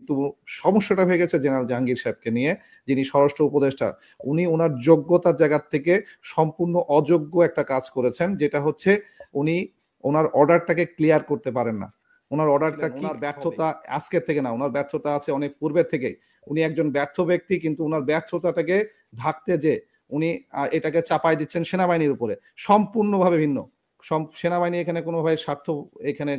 কিন্তু সমস্যাটা হয়ে গেছে জেনারেল জাহাঙ্গীর সাহেবকে নিয়ে, যিনি স্বরাষ্ট্র উপদেষ্টা। উনি ওনার যোগ্যতার জায়গা থেকে সম্পূর্ণ অযোগ্য একটা কাজ করেছেন, যেটা হচ্ছে উনি ওনার অর্ডারটাকে ক্লিয়ার করতে পারেন না। ওনার অর্ডারটা কি, ওনার ব্যর্থতা আজকের থেকে না, ওনার ব্যর্থতা আছে অনেক পূর্বের থেকেই। উনি একজন ব্যর্থ ব্যক্তি, কিন্তু ওনার ব্যর্থতাটাকে ঢাকতে যে উনি এটাকে চাপাই দিচ্ছেন সেনাবাহিনীর উপরে, সম্পূর্ণভাবে ভিন্ন। সেনাবাহিনী এখানে কোনোভাবে স্বার্থ এখানে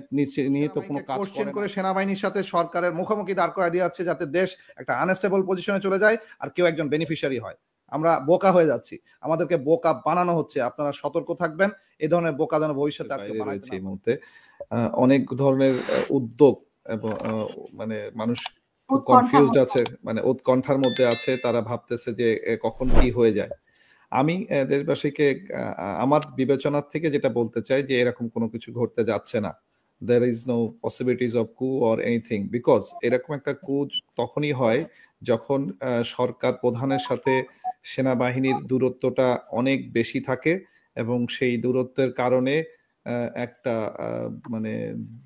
নিহিত কোনো কাজ করে সেনাবাহিনীর সাথে সরকারের মুখোমুখি দাঁড় করায় দিয়ে যাচ্ছে, যাতে দেশ একটা আনস্টেবল পজিশনে চলে যায় আর কেউ একজন বেনিফিশিয়ারি হয়। আমরা বোকা হয়ে যাচ্ছি, আমাদেরকে বোকা বানানো হচ্ছে। আপনারা সতর্ক থাকবেন, এই ধরনের বোকা যেন ভবিষ্যতে রয়েছে। এই মুহূর্তে অনেক ধরনের উদ্যোগ এবং মানে মানুষ খুব কনফিউজড আছে, মানে উৎকণ্ঠার মধ্যে আছে। তারা ভাবতেছে যে কখন কি হয়ে যায়। আমি দেশবাসীকে আমার বিবেচনার থেকে যেটা বলতে চাই যে এরকম কোনো কিছু ঘটতে যাচ্ছে না। there is no possibilities of coup or anything, because এরকম একটা coup তখনই হয় যখন সরকার প্রধানের সাথে সেনাবাহিনীর দূরত্বটা অনেক বেশি থাকে, এবং সেই দূরত্বের কারণে একটা মানে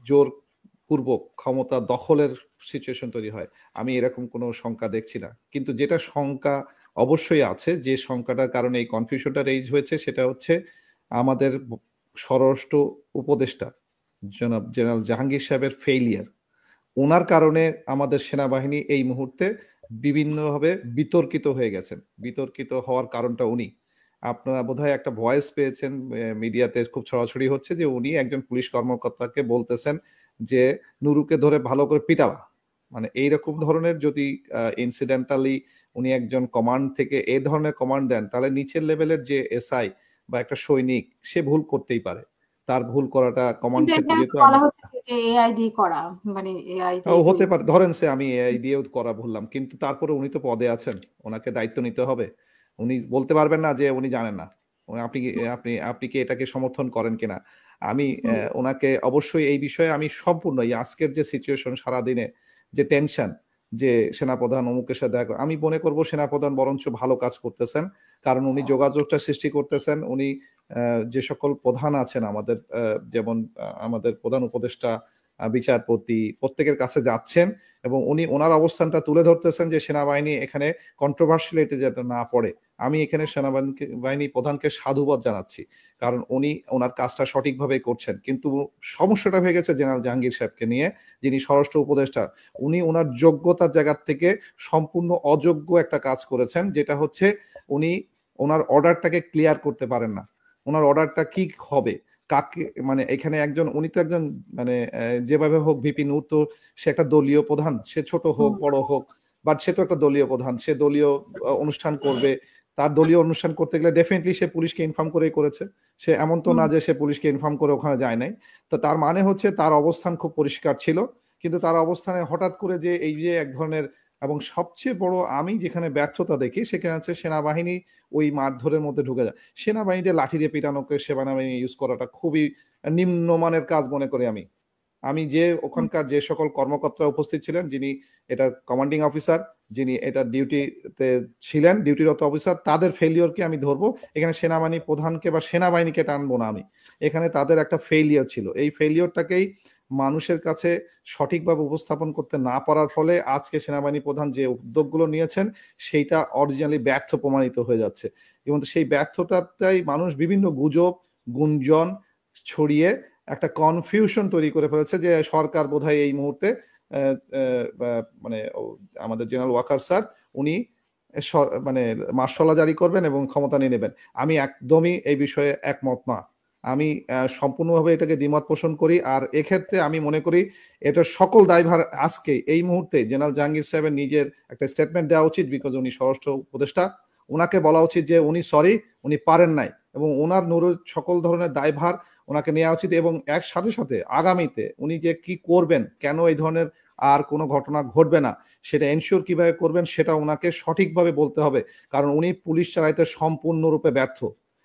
জোরপূর্বক ক্ষমতা দখলের সিচুয়েশন তৈরি হয়। আমি এরকম কোনো শঙ্কা দেখছি না, কিন্তু যেটা শঙ্কা অবশ্যই আছে, যে সংখ্যাটার কারণে এই কনফিউশনটা রেইজ হয়েছে, সেটা হচ্ছে আমাদের স্বরাষ্ট্র উপদেষ্টা জনাব জেনারেল জাহাঙ্গীর সাহেবের ফেইলিয়ার। ওনার কারণে আমাদের সেনাবাহিনী এই মুহূর্তে বিভিন্নভাবে বিতর্কিত হয়ে গেছেন। বিতর্কিত হওয়ার কারণটা উনি, আপনারা বোধহয় একটা ভয়েস পেয়েছেন, মিডিয়াতে খুব ছড়াছড়ি হচ্ছে যে উনি একজন পুলিশ কর্মকর্তাকে বলতেছেন যে নুরুকে ধরে ভালো করে পিটাবা। মানে এইরকম ধরনের যদি ইনসিডেন্টালি উনি একজন কমান্ড থেকে এই ধরনের কমান্ড দেন, তাহলে নিচের লেভেলের যে এসআই বা একটা সৈনিক, সে ভুল করতেই পারে। তার ভুল করাটা কমান্ড থেকে বলা হচ্ছে যে এআই দিয়ে করা, মানে এআই দিয়ে হতে পারে। ধরেন সে আমি এআই দিয়েও করা বললাম, কিন্তু তারপরে উনি তো পদে আছেন, ওনাকে দায়িত্ব নিতে হবে। উনি বলতে পারবেন না যে উনি জানেন না। আপনি আপনি আপনি কি এটাকে সমর্থন করেন কিনা? আমি ওনাকে অবশ্যই এই বিষয়ে আমি সম্পূর্ণ আজকের যে সিচুয়েশন, সারাদিনে যে টেনশন, যে সেনাপ্রধান অমুকের সাথে দেখা, আমি মনে করব সেনাপ্রধান বরঞ্চ ভালো কাজ করতেছেন, কারণ উনি যোগাযোগটা সৃষ্টি করতেছেন। উনি যে সকল প্রধান আছেন আমাদের, যেমন আমাদের প্রধান উপদেষ্টা, বিচারপতি, প্রত্যেকের কাছে যাচ্ছেন এবং উনি ওনার অবস্থানটা তুলে ধরতেছেন যে সেনাবাহিনী এখানে কন্ট্রোভার্সিয়ালিটি যাতে না পড়ে। আমি এখানে সেনাবাহিনী প্রধানকে সাধুবাদ জানাচ্ছি, কারণ উনি ওনার কাজটা সঠিকভাবে করছেন। কিন্তু সমস্যাটা হয়ে গেছে জেনারেল জাহাঙ্গীর সাহেবকে নিয়ে, যিনি স্বরাষ্ট্র উপদেষ্টা। উনি ওনার যোগ্যতার জায়গা থেকে সম্পূর্ণ অযোগ্য একটা কাজ করেছেন, যেটা হচ্ছে উনি ওনার অর্ডারটাকে ক্লিয়ার করতে পারেন না। ওনার অর্ডারটা কি হবে, কাকে, মানে এখানে একজন, উনি তো একজন মানে যেভাবে হোক ভিপি নূর তো সে একটা দলীয় প্রধান, সে ছোট হোক বড় হোক, বাট সে তো একটা দলীয় প্রধান, সে দলীয় অনুষ্ঠান করবে। তার দলীয় অনুষ্ঠান করতে গেলে ডেফিনেটলি সে পুলিশকে ইনফর্ম করেই করেছে। সে এমন তো না যে সে পুলিশকে ইনফর্ম করে ওখানে যায় নাই। তো তার মানে হচ্ছে তার অবস্থান খুব পরিষ্কার ছিল, কিন্তু তার অবস্থানে হঠাৎ করে যে এই যে এক ধরনের, এবং সবচেয়ে বড় আমি যেখানে ব্যর্থতা দেখি সেখানে হচ্ছে সেনাবাহিনী ওই মারধরের মধ্যে ঢুকে যায়। সেনাবাহিনীতে লাঠি দিয়ে পিটানোকে সেনাবাহিনী ইউজ করাটা খুবই নিম্নমানের কাজ মনে করি আমি। আমি যে ওখানকার যে সকল কর্মকর্তা উপস্থিত ছিলেন, যিনি এটা কমান্ডিং অফিসার, যিনি এটা ডিউটিতে ছিলেন, ডিউটিরত অফিসার, তাদের ফেলিওরকে আমি ধরবো। এখানে সেনাবাহিনী প্রধানকে বা সেনাবাহিনীকে টানবো না আমি। এখানে তাদের একটা ফেলিওর ছিল, এই ফেলিওরটাকেই মানুষের কাছে সঠিকভাবে উপস্থাপন করতে না পারার ফলে আজকে সেনাবাহিনী প্রধান যে উদ্যোগগুলো নিয়েছেন সেইটা অরিজিনালি ব্যর্থ প্রমাণিত হয়ে যাচ্ছে। এবং সেই ব্যর্থতাটাই মানুষ বিভিন্ন গুজব গুঞ্জন ছড়িয়ে একটা কনফিউশন তৈরি করে ফেলেছে যে সরকার বোধহয় এই মুহূর্তে মানে আমাদের জেনারেল ওয়াকার স্যার উনি মানে মার্শাল্লাহ জারি করবেন এবং ক্ষমতা নিয়ে নেবেন। আমি একদমই এই বিষয়ে একমত না। আমি সম্পূর্ণভাবে এটাকে দ্বিমত পোষণ করি। আর এক্ষেত্রে আমি মনে করি এটা সকল দায়ভার আজকে এই মুহূর্তে জেনারেল জাহাঙ্গীর সাহেবের নিজের একটা স্টেটমেন্ট দেওয়া উচিত, বিকজ উনি স্বরাষ্ট্র উপদেষ্টা। ওনাকে বলা উচিত যে উনি সরি, উনি পারেন নাই, এবং ওনার সকল ধরনের দায়ভার ওনাকে নেওয়া উচিত। এবং এর সাথে সাথে আগামীতে উনি যে কি করবেন, কেন এই ধরনের আর কোনো ঘটনা ঘটবে না সেটা এনশিওর কিভাবে করবেন, সেটা ওনাকে সঠিকভাবে বলতে হবে। কারণ উনি পুলিশ চালাইতে সম্পূর্ণরূপে ব্যর্থ,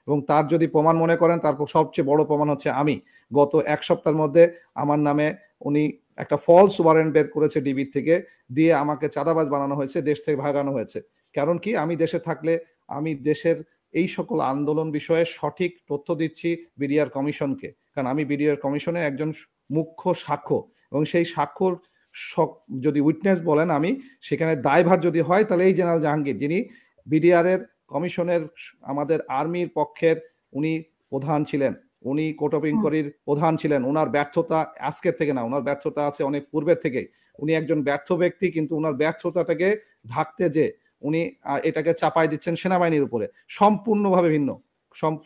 এবং তার যদি প্রমাণ মনে করেন, তারপর সবচেয়ে বড় প্রমাণ হচ্ছে আমি গত এক সপ্তাহের মধ্যে আমার নামে উনি একটা ফলস ওয়ারেন্ট বের করেছে ডিবি থেকে, দিয়ে আমাকে চাঁদাবাজ বানানো হয়েছে, দেশ থেকে ভাগানো হয়েছে। কারণ কি, আমি দেশে থাকলে আমি দেশের এই সকল আন্দোলন বিষয়ে সঠিক তথ্য দিচ্ছি বিডিআর কমিশনকে, কারণ আমি বিডিআর কমিশনে একজন মুখ্য সাক্ষ্য, এবং সেই সাক্ষ্যর যদি উইটনেস বলেন, আমি সেখানে দায়ভার যদি হয়, তাহলে এই জেনারেল জাহাঙ্গীর, যিনি বিডিআর এর কমিশনের আমাদের আর্মির পক্ষের উনি প্রধান ছিলেন, উনি কোর্ট অফ ইনকোয়ারির প্রধান ছিলেন। ওনার ব্যর্থতা আজকের থেকে না, ওনার ব্যর্থতা আছে অনেক পূর্বের থেকে। উনি একজন ব্যর্থ ব্যক্তি, কিন্তু ওনার ব্যর্থতাটাকে ঢাকতে যে উনি এটাকে চাপাই দিচ্ছেন সেনাবাহিনীর উপরে, সম্পূর্ণভাবে ভিন্ন।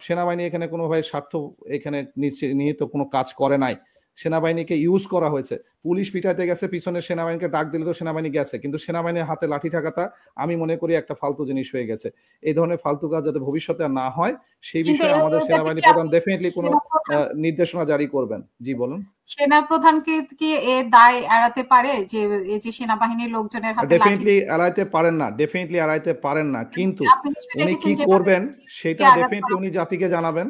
সেনাবাহিনী এখানে কোনোভাবে স্বার্থ এখানে নিহিত কোনো কাজ করে নাই। সেনাবাহিনীকে ইউজ করা হয়েছে। পুলিশ পিটাইতে গেছে, পিছনে সেনাবাহিনীকে ডাক দিলে তো সেনাবাহিনী গেছে, কিন্তু সেনাবাহিনীর হাতে লাঠি ঠাকাটা আমি মনে করি একটা ফালতু জিনিস হয়ে গেছে। এই ধরনের ফালতু কাজ যাতে ভবিষ্যতে আর না হয়, সেই বিষয়ে আমাদের সেনাবাহিনী প্রধান ডেফিনেটলি কোনো নির্দেশনা জারি করবেন। জি বলুন। সেনাপ্রধানকে কি এ দায় এড়াতে পারে যে এই যে সেনাবাহিনীর লোকজনের হাতে লাঠি? ডেফিনেটলি এড়াইতে পারেন না, ডেফিনেটলি এড়াইতে পারেন না, কিন্তু উনি কি করবেন সেটা ডেফিনেটলি উনি জাতিকে জানাবেন।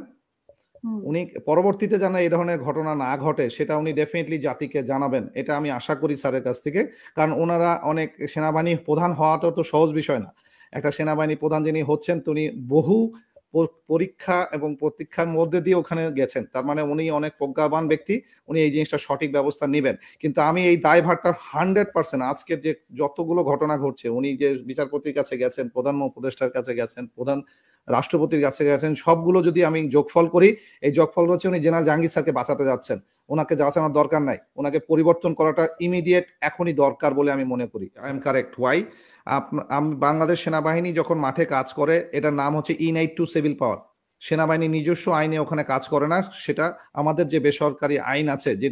উনি পরবর্তীতে যেন এই ধরনের ঘটনা না ঘটে সেটা উনি ডেফিনেটলি জাতিকে জানাবেন, এটা আমি আশা করি স্যারের কাছ থেকে। কারণ ওনারা অনেক, সেনাবাহিনী প্রধান হওয়াটা তো সহজ বিষয় না। একটা সেনাবাহিনী প্রধান যিনি হচ্ছেন, তিনি বহু পরীক্ষা এবং প্রতীক্ষার মধ্যে দিয়ে ওখানে গেছেন। তার মানে উনি অনেক প্রজ্ঞাবান ব্যক্তি, উনি এই জিনিসটা সঠিক ব্যবস্থা নেবেন। কিন্তু আমি এই দায়ভারটা 100% আজকের যে যতগুলো ঘটনা ঘটছে, উনি যে বিচারপতির কাছে গেছেন, প্রধান উপদেষ্টার কাছে গেছেন, প্রধান রাষ্ট্রপতির কাছে গেছেন, সবগুলো যদি আমি যোগফল করি, এই যোগফল হচ্ছে উনি জেনারেল জাহাঙ্গীর স্যারকে বাঁচাতে যাচ্ছেন। ওনাকে বাঁচানোর দরকার নাই, ওনাকে পরিবর্তন করাটা ইমিডিয়েট এখনই দরকার বলে আমি মনে করি। I am correct. Why? Bangladesh সেনাবাহিনী যখন মাঠে কাজ করে, এটার নাম হচ্ছে E92 সিভিল পাওয়ার। সেনাবাহিনী নিজস্ব আইনে ওখানে কাজ করে না, সেটা আমাদের যে বেসরকারি আইন আছে, যে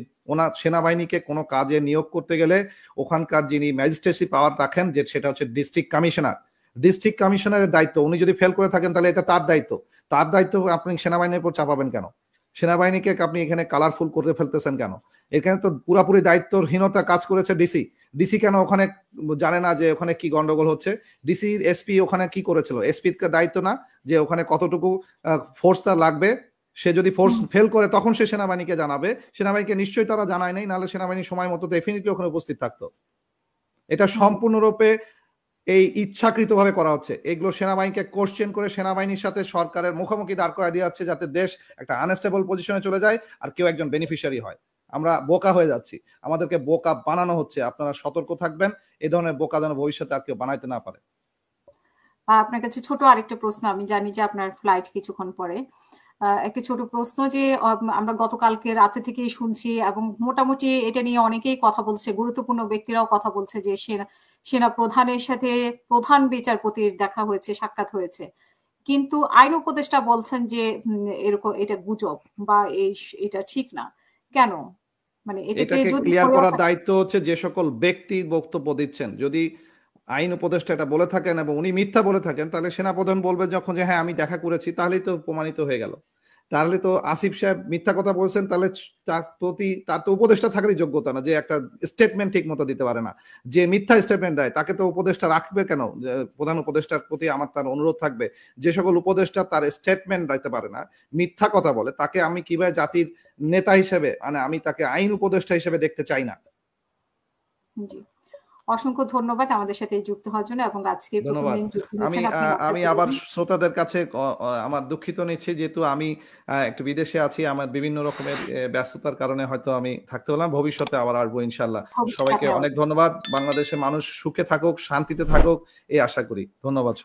সেনাবাহিনীকে কোনো কাজে নিয়োগ করতে গেলে ওখানকার যিনি ম্যাজিস্ট্রেসি পাওয়ার রাখেন, যে সেটা হচ্ছে ডিস্ট্রিক্ট কমিশনার। ডিস্ট্রিক্ট কমিশনারের দায়িত্ব, উনি যদি ফেল করে থাকেন তাহলে এটা তার দায়িত্ব। তার দায়িত্ব আপনি সেনাবাহিনীর উপর চাপাবেন কেন? সেনাবাহিনীকে আপনি এখানে কালারফুল করে ফেলতেছেন কেন? এখানে তো পুরাপুরি দায়িত্বহীনতা কাজ করেছে ডিসি। ডিসি কেন ওখানে জানে না যে ওখানে কি গন্ডগোল হচ্ছে? ডিসি এসপি ওখানে কি করেছিল? এসপির দায়িত্ব না যে ওখানে কতটুকু ফোর্স তার লাগবে? সে যদি ফোর্স ফেল করে তখন সে সেনাবাহিনীকে জানাবে। সেনাবাহিনীকে নিশ্চয়ই তারা জানায় নাই, নাহলে সেনাবাহিনী সময় মতো ডেফিনিটলি ওখানে উপস্থিত থাকতো। এটা সম্পূর্ণরূপে এই ইচ্ছাকৃতভাবে করা হচ্ছে। এগুলো সেনাবাহিনীকে কোশ্চেন করে সেনাবাহিনীর সাথে সরকারের মুখোমুখি দাঁড় করায় দেওয়া হচ্ছে, যাতে দেশ একটা আনস্টেবল পজিশনে চলে যায় আর কেউ একজন বেনিফিশিয়ারি হয়। আমরা বোকা হয়ে যাচ্ছি, আমাদেরকে বোকা বানানো হচ্ছে। আপনারা সতর্ক থাকবেন, এই ধরনের বোকা যেন ভবিষ্যতে আর কেউ বানাইতে না পারে। আপনার কাছে ছোট আরেকটা প্রশ্ন, আমি জানি যে আপনার ফ্লাইট কিছুক্ষণ পরে। একটা ছোট প্রশ্ন, যে আমরা গতকালকে রাতে থেকেই শুনছি এবং মোটামুটি এটা নিয়ে অনেকেই কথা বলছে, গুরুত্বপূর্ণ ব্যক্তিরাও কথা বলছে যে সেনা প্রধানের সাথে প্রধান বিচারপতির দেখা হয়েছে, সাক্ষাৎ হয়েছে, কিন্তু আইন উপদেষ্টা বলছেন যে এরকম এটা গুজব বা এটা ঠিক না। কেন? মানে এটাকে যদি ক্লিয়ার করার দায়িত্ব হচ্ছে যে সকল ব্যক্তি বক্তব্য দিচ্ছেন। যদি আইন উপদেষ্টা এটা বলে থাকেন এবং উনি মিথ্যা বলে থাকেন, তাহলে সেনাপ্রধান বলবে যখন যে হ্যাঁ আমি দেখা করেছি, তাহলেই তো প্রমাণিত হয়ে গেল। তাহলে তো আসিফ সাহেব মিথ্যা কথা বলছেন, তাহলে তার তো উপদেষ্টা থাকারই যোগ্যতা না, যে একটা স্টেটমেন্ট ঠিক মতো দিতে পারে না। যে মিথ্যা স্টেটমেন্ট দেয় তাকে তো উপদেষ্টা রাখবে কেন? প্রধান উপদেষ্টার প্রতি আমার তার অনুরোধ থাকবে, যে সকল উপদেষ্টা তার স্টেটমেন্ট দিতে পারে না, মিথ্যা কথা বলে, তাকে আমি কিভাবে জাতির নেতা হিসেবে, মানে আমি তাকে আইন উপদেষ্টা হিসেবে দেখতে চাই না। জি, অসংখ্য ধন্যবাদ আমাদের সাথে যুক্ত হওয়ার জন্য, এবং আজকে প্রথম দিন যুক্ত হয়েছেন। আমি আবার শ্রোতাদের কাছে আমার দুঃখিত নিচ্ছি, যেহেতু আমি একটু বিদেশে আছি, আমার বিভিন্ন রকমের ব্যস্ততার কারণে হয়তো আমি থাকতে পারলাম। ভবিষ্যতে আবার আসবো ইনশাল্লাহ। সবাইকে অনেক ধন্যবাদ। বাংলাদেশের মানুষ সুখে থাকুক, শান্তিতে থাকুক, এই আশা করি। ধন্যবাদ।